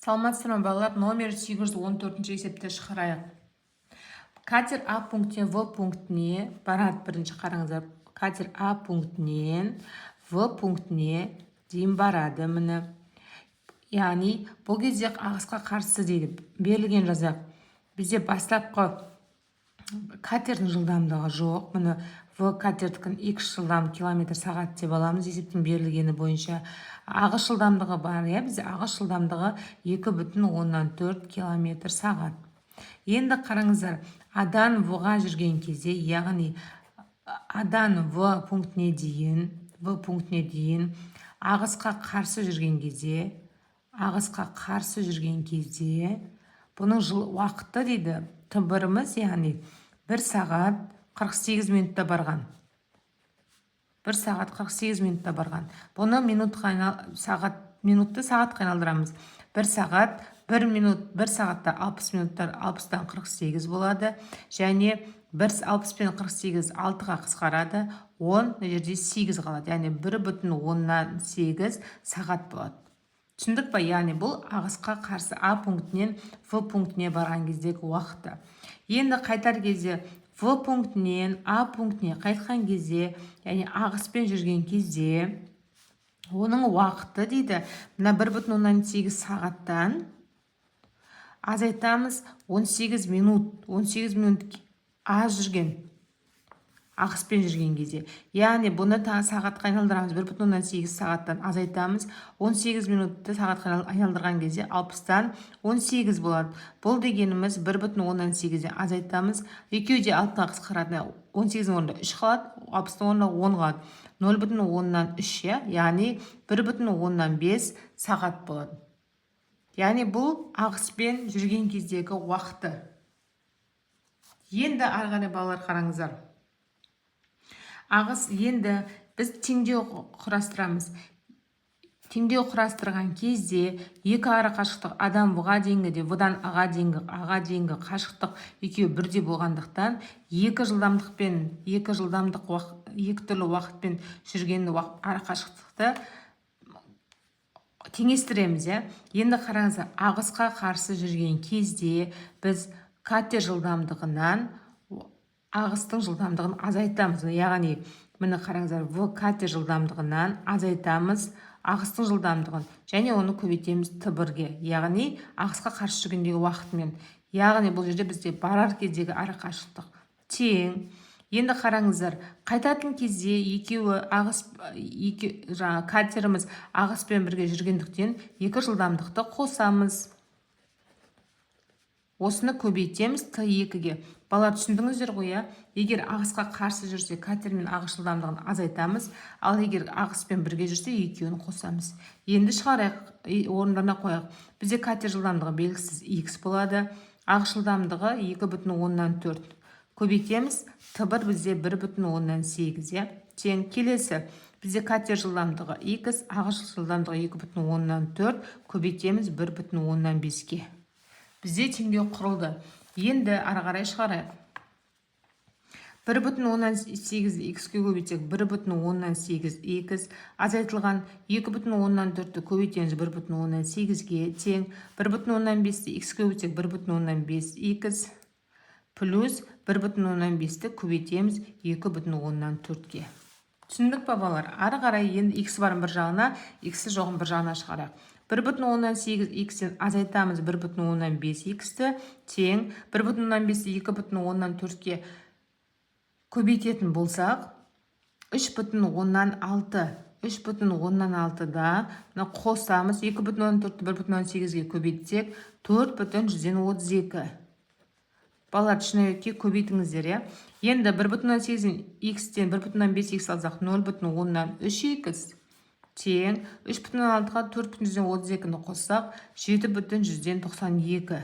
Саламатсыздар ма балалар? Номер 814 есепті шығарайық. Катер А пунктінен В пунктіне барады. Бірінші қараңыздар. Катер А пунктінен В пунктіне дейін барады. Міне. Яғни бұл кезде ағысқа қарсы дейді. Берілген жазақ. Бізде бастапқы катердің жылдамдығы жоқ. Міне В катердікін X жылдам километр сағат деп аламыз. Есептің берілгені бойынша. Ағыс жылдамдығы бар, бізде ағыс жылдамдығы 2,4 километр сағат. Енді қараңыздар, Адан В-ға жүрген кезде, яғни Адан В пунктіне дейін ағысқа қарсы жүрген кезде, бұның уақыты дейді, Т1-іміз, яғни 1 сағат 48 минутта барған. 1 сағат 48 минутта барған. Бұны минутты сағатқа айналдырамыз. 1 сағат 1 минут, 1 сағатта 60 минуттар 60-тан 48 болады. Және 60 пен 48 6-ға қысқарады. 10 жерде 8 қалады. Яғни 1,8 сағат болады. Түсіндік па? Яғни бұл ағысқа қарсы А пунктінен В пунктіне барған кездегі уақыты. Енді қайтар кезде В пунктінен А пунктіне қайтқан кезде, яғни ағыспен жүрген кезде, оның уақыты дейді, мына 1,8 сағаттан азайтамыз 18 минут аз жүрген, ағыспен жүрген кезде. Яғни бұны сағатқа айналдырамыз, 1,8 сағаттан азайтамыз, 18 минутты сағатқа айналдырған кезде 60-тан 18 болады. Бұл дегеніміз 1,8-ден азайтамыз, екеуі де 6-ға қысқарады, 18-дің орнында 3 қалады, 60-ның орнында 10 қалады. 0,3, яғни 1,5 сағат болады. Яғни бұл ағыспен жүрген кездегі уақыты. Енді арғаны балалар қараңыздар. Ағыс енді біз теңдеу құрастырамыз. Теңдеу құрастырған кезде екі ара қашықтық Адан В-ға дейінгі де В-дан А-ға дейінгі қашықтық екеуі бірдей болғандықтан екі түрлі уақытпен жүрген ара қашықтықты теңестіреміз. Енді қараңыздар, ағысқа қарсы жүрген кезде біз катер жылдамдығынан ағыстың жылдамдығын азайтамыз. Яғни, міне қараңыздар, В катер жылдамдығынан азайтамыз ағыстың жылдамдығын, және оны көбейтеміз Т1-ге. Яғни, ағысқа қарсы жүргендегі уақытымен. Яғни, бұл жерде бізде барар кездегі ара қашықтық тең. Енді қараңыздар, қайтатын кезде катеріміз ағыспен бірге жүргендіктен екі жылдамдықты қосамыз. Осыны көбейтеміз Т2-ге. Балалар, түсіндіңіздер ғой? Егер ағысқа қарсы жүрсе, катер мен ағыс жылдамдығын азайтамыз, ал егер ағыспен бірге жүрсе, екеуін қосамыз. Енді шығарайық, орындарына қояйық. Бізде катер жылдамдығы белгісіз X болады, ағыс жылдамдығы 2,4. Көбейтеміз, Т1 бізде 1,8. Тең келесі, бізде катер жылдамдығы X, ағыс жылдамдығы 2,4. Көбейтеміз 1,5-ке. Бізде теңдеу құрылды. Енді ары қарай шығарайық. 1,8 X-ке көбейтсек 1,8 X, азайтылған 2,4-ті көбейтеміз 1,8-ге тең, 1,5-ті X-ке көбейтсек 1,5 X, плюс 1,5-ті көбейтеміз 2,4-ге. Түсіндік па балалар? Ары қарай енді X барын бір жағына, X жоғын бір жағына шығарайық. 1,8 X-тен азайтамыз 1,5 X-ті тең, 1,5-ті 2,4-ке көбейтетін болсақ, 3,6. 3,6-да қосамыз, 2,4-ті 1,8-ге көбейтсек, 4,32. Балалар, түсінікке көбейтіңіздер. Енді 1,8 X-тен 1,5 X алсақ, 0,3 X тең, 3,6-ға 4,32-ні қоссақ, 7,92.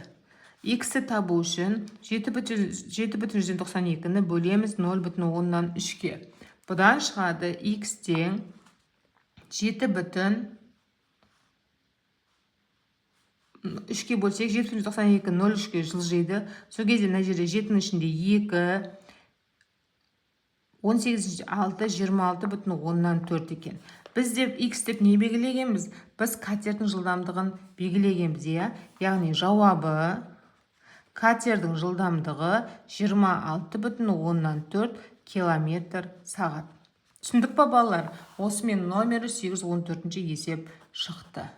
X-ті табу үшін 7,92-ні бөлеміз 0,3-ке. Бұдан шығады X тең 7,3-ке бөлсек, 7,92 0,3-ке жылжиды. Сол кезде мына жерде 7-ның ішінде 2, 18-6, 26,4 екен. біз деп x деп не белгілегенбіз? Біз катердің жылдамдығын белгілегенбіз, иә? Яғни жауабы катердің жылдамдығы 26,4 километр сағат. Түсіндік па балалар? Осымен номері 814 есеп шықты.